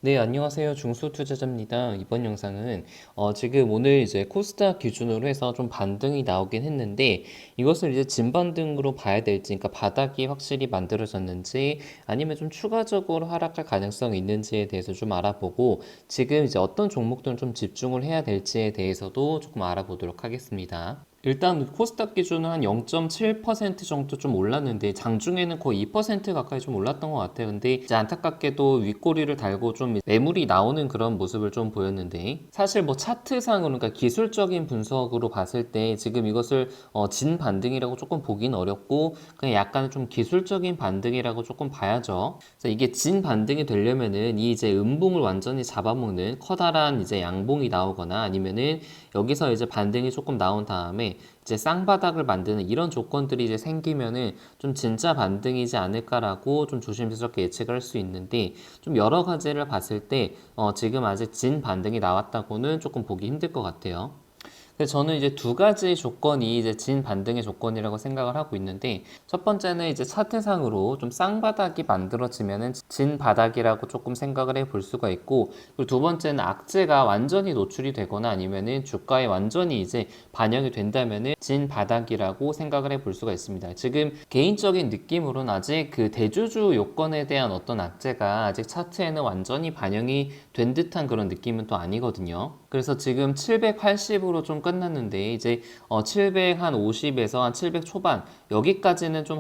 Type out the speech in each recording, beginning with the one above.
네, 안녕하세요. 중소투자자입니다. 이번 영상은 지금 오늘 이제 코스닥 기준으로 해서 좀 반등이 나오긴 했는데 이것을 이제 진반등으로 봐야 될지, 그러니까 바닥이 확실히 만들어졌는지 아니면 좀 추가적으로 하락할 가능성이 있는지에 대해서 좀 알아보고 지금 이제 어떤 종목들은 좀 집중을 해야 될지에 대해서도 조금 알아보도록 하겠습니다. 일단 코스닥 기준은 한 0.7% 정도 좀 올랐는데 장중에는 거의 2% 가까이 좀 올랐던 것 같아요. 근데 이제 안타깝게도 윗꼬리를 달고 좀 매물이 나오는 그런 모습을 좀 보였는데 사실 뭐 차트상으로 그러니까 기술적인 분석으로 봤을 때 지금 이것을 진반등이라고 조금 보긴 어렵고 그냥 약간 좀 기술적인 반등이라고 조금 봐야죠. 그래서 이게 진반등이 되려면은 이 이제 음봉을 완전히 잡아먹는 커다란 이제 양봉이 나오거나 아니면은 여기서 이제 반등이 조금 나온 다음에 이제 쌍바닥을 만드는 이런 조건들이 이제 생기면은 좀 진짜 반등이지 않을까라고 좀 조심스럽게 예측을 할 수 있는데 좀 여러 가지를 봤을 때 지금 아직 진 반등이 나왔다고는 조금 보기 힘들 것 같아요. 근데 저는 이제 두 가지 조건이 이제 진 반등의 조건이라고 생각을 하고 있는데 첫 번째는 이제 차트상으로 좀 쌍바닥이 만들어지면은 진 바닥이라고 조금 생각을 해 볼 수가 있고 그리고 두 번째는 악재가 완전히 노출이 되거나 아니면은 주가에 완전히 이제 반영이 된다면은 진 바닥이라고 생각을 해 볼 수가 있습니다. 지금 개인적인 느낌으로는 아직 그 대주주 요건에 대한 어떤 악재가 아직 차트에는 완전히 반영이 된 듯한 그런 느낌은 또 아니거든요. 그래서 지금 780으로 좀 끝났는데 이제 750에서 한 700 초반 여기까지는 좀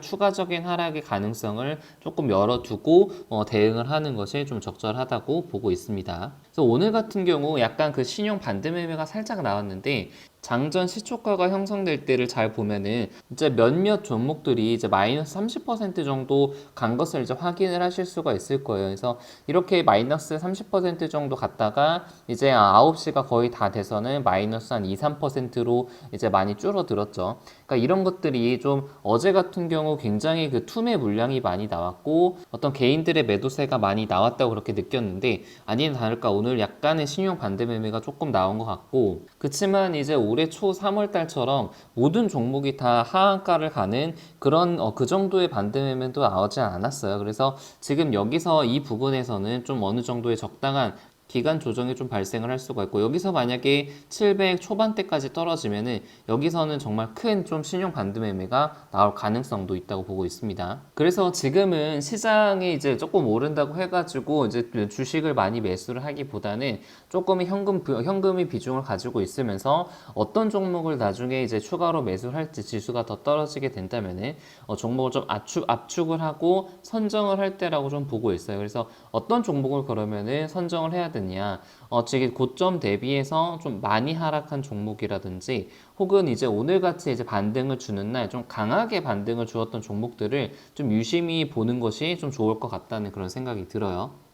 추가적인 하락의 가능성을 조금 열어두고 대응을 하는 것이 좀 적절하다고 보고 있습니다. 그래서 오늘 같은 경우 약간 그 신용 반등 매매가 살짝 나왔는데 장전 시초가가 형성될 때를 잘 보면은 이제 몇몇 종목들이 이제 마이너스 30% 정도 간 것을 이제 확인을 하실 수가 있을 거예요. 그래서 이렇게 마이너스 30% 정도 갔다가 이제 9시가 거의 다 돼서는 마이너스 한 2, 3%로 이제 많이 줄어들었죠. 그러니까 이런 것들이 좀 어제 같은 경우 굉장히 그 투매 물량이 많이 나왔고 어떤 개인들의 매도세가 많이 나왔다고 그렇게 느꼈는데 아니나 다를까 오늘 약간의 신용 반대 매매가 조금 나온 것 같고 그치만 이제 올해 초 3월 달처럼 모든 종목이 다 하한가를 가는 그런 그 정도의 반대 매매도 나오지 않았어요. 그래서 지금 여기서 이 부분에서는 좀 어느 정도의 적당한 기간 조정이 좀 발생을 할 수가 있고 여기서 만약에 700 초반대까지 떨어지면은 여기서는 정말 큰 좀 신용 반등 매매가 나올 가능성도 있다고 보고 있습니다. 그래서 지금은 시장이 이제 조금 오른다고 해가지고 이제 주식을 많이 매수를 하기보다는 조금의 현금의 비중을 가지고 있으면서 어떤 종목을 나중에 이제 추가로 매수를 할지 지수가 더 떨어지게 된다면은 종목을 좀 압축을 하고 선정을 할 때라고 좀 보고 있어요. 그래서 어떤 종목을 그러면은 선정을 해야 되냐? 지금 고점 대비해서 좀 많이 하락한 종목이라든지 혹은 이제 오늘같이 이제 반등을 주는 날 좀 강하게 반등을 주었던 종목들을 좀 유심히 보는 것이 좀 좋을 것 같다는 그런 생각이 들어요.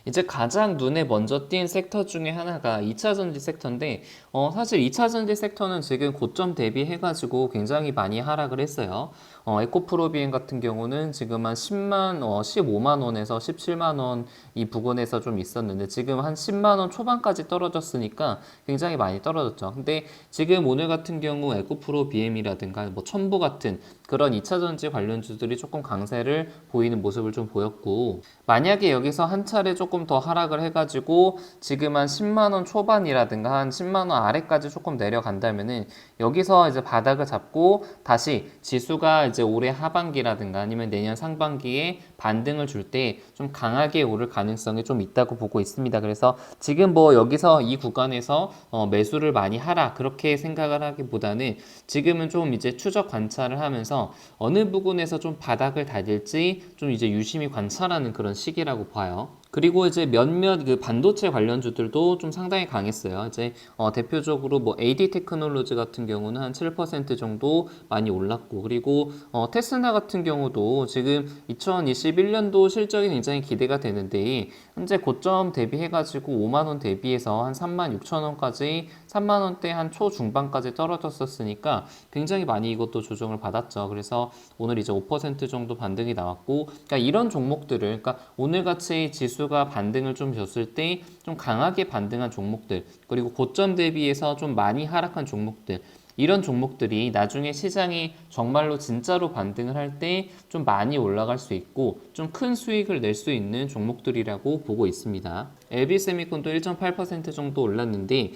이제 가장 눈에 먼저 띈 섹터 중에 하나가 2차 전지 섹터인데 사실 2차 전지 섹터는 지금 고점 대비해가지고 굉장히 많이 하락을 했어요. 에코프로비엔 같은 경우는 지금 한 15만 원에서 17만 원 이 부근에서 좀 있었는데 지금 한 10만 원 초반까지 떨어졌으니까 굉장히 많이 떨어졌죠. 근데 지금 오늘 같은 경우 에코프로비엠이라든가 뭐 첨보 같은 그런 2차 전지 관련주들이 조금 강세를 보이는 모습을 좀 보였고 만약에 여기서 한 차례 조금 더 하락을 해가지고 지금 한 10만 원 초반이라든가 한 10만 원 아래까지 조금 내려간다면은 여기서 이제 바닥을 잡고 다시 지수가 이제 올해 하반기라든가 아니면 내년 상반기에 반등을 줄 때 좀 강하게 오를 가능성이 좀 있다고 보고 있습니다. 그래서 지금 뭐 여기서 이 구간에서 매수를 많이 하라 그렇게 생각을 하기보다는 지금은 좀 이제 추적 관찰을 하면서 어느 부분에서 좀 바닥을 다질지 좀 이제 유심히 관찰하는 그런 시기라고 봐요. 그리고 이제 몇몇 그 반도체 관련주들도 좀 상당히 강했어요. 이제 대표적으로 뭐 AD 테크놀로지 같은 경우는 한 7% 정도 많이 올랐고, 그리고 테슬라 같은 경우도 지금 2021년도 실적이 굉장히 기대가 되는데 현재 고점 대비해가지고 5만 원 대비해서 한 3만 6천 원까지 3만 원대 한 초중반까지 떨어졌었으니까 굉장히 많이 이것도 조정을 받았죠. 그래서 오늘 이제 5% 정도 반등이 나왔고, 그러니까 이런 종목들을, 그러니까 오늘같이 지수가 반등을 좀 줬을 때 좀 강하게 반등한 종목들, 그리고 고점 대비해서 좀 많이 하락한 종목들, 이런 종목들이 나중에 시장이 정말로 진짜로 반등을 할 때 좀 많이 올라갈 수 있고 좀 큰 수익을 낼 수 있는 종목들이라고 보고 있습니다. LB세미콘도 1.8% 정도 올랐는데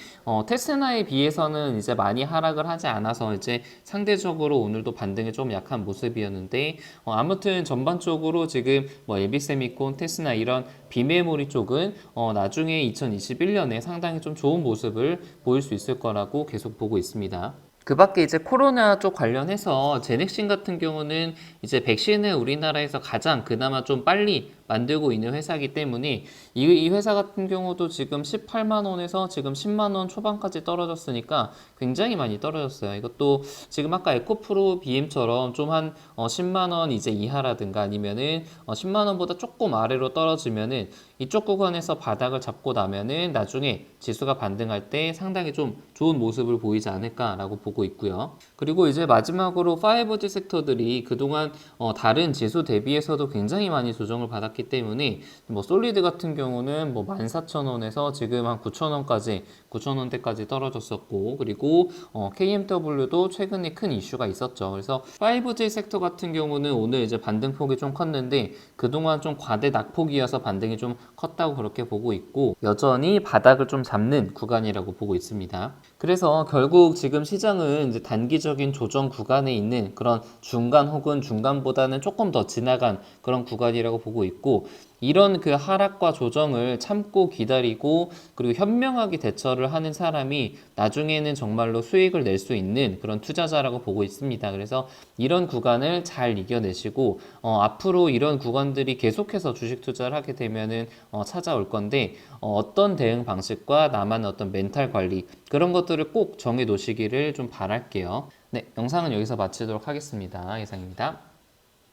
테스나에 비해서는 이제 많이 하락을 하지 않아서 이제 상대적으로 오늘도 반등이 좀 약한 모습이었는데 아무튼 전반적으로 지금 뭐 LB세미콘, 테스나 이런 비메모리 쪽은 나중에 2021년에 상당히 좀 좋은 모습을 보일 수 있을 거라고 계속 보고 있습니다. 그 밖에 이제 코로나 쪽 관련해서 제넥신 같은 경우는 이제 백신을 우리나라에서 가장 그나마 좀 빨리 만들고 있는 회사이기 때문에 이 회사 같은 경우도 지금 18만 원에서 지금 10만 원 초반까지 떨어졌으니까 굉장히 많이 떨어졌어요. 이것도 지금 아까 에코프로 BM처럼 좀 한 10만 원 이제 이하라든가 아니면은 10만 원보다 조금 아래로 떨어지면은 이쪽 구간에서 바닥을 잡고 나면은 나중에 지수가 반등할 때 상당히 좀 좋은 모습을 보이지 않을까라고 보고 있고요. 그리고 이제 마지막으로 5G 섹터들이 그동안 다른 지수 대비해서도 굉장히 많이 조정을 받았기 때문에 뭐 솔리드 같은 경우는 뭐 14,000원에서 지금 한 9,000원까지 9,000원대까지 떨어졌었고 그리고 KMW도 최근에 큰 이슈가 있었죠. 그래서 5G 섹터 같은 경우는 오늘 이제 반등폭이 좀 컸는데 그동안 좀 과대 낙폭이어서 반등이 좀 컸다고 그렇게 보고 있고 여전히 바닥을 좀 잡는 구간이라고 보고 있습니다. 그래서 결국 지금 시장은 이제 단기적인 조정 구간에 있는 그런 중간 혹은 중간보다는 조금 더 지나간 그런 구간이라고 보고 있고 이런 그 하락과 조정을 참고 기다리고 그리고 현명하게 대처를 하는 사람이 나중에는 정말로 수익을 낼 수 있는 그런 투자자라고 보고 있습니다. 그래서 이런 구간을 잘 이겨내시고 앞으로 이런 구간들이 계속해서 주식 투자를 하게 되면은 찾아올 건데 어떤 대응 방식과 나만의 어떤 멘탈 관리 그런 것들을 꼭 정해 놓으시기를 좀 바랄게요. 네, 영상은 여기서 마치도록 하겠습니다. 이상입니다.